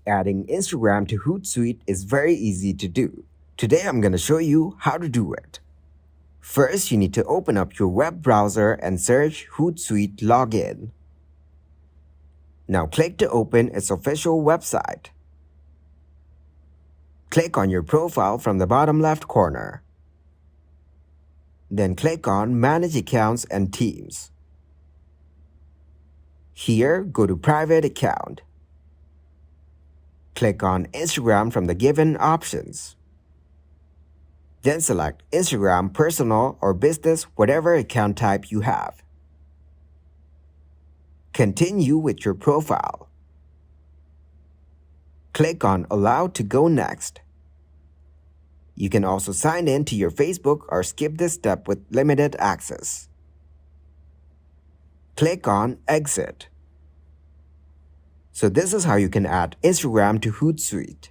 Adding Instagram to Hootsuite is very easy to do. Today I'm going to show you how to do it. First, you need to open up your web browser and search Hootsuite login. Now click to open its official website. Click on your profile from the bottom left corner. Then click on Manage Accounts and Teams. Here, go to Private Account. Click on Instagram from the given options. Then select Instagram Personal or Business, whatever account type you have. Continue with your profile. Click on Allow to go next. You can also sign in to your Facebook or skip this step with limited access. Click on Exit. So this is how you can add Instagram to Hootsuite.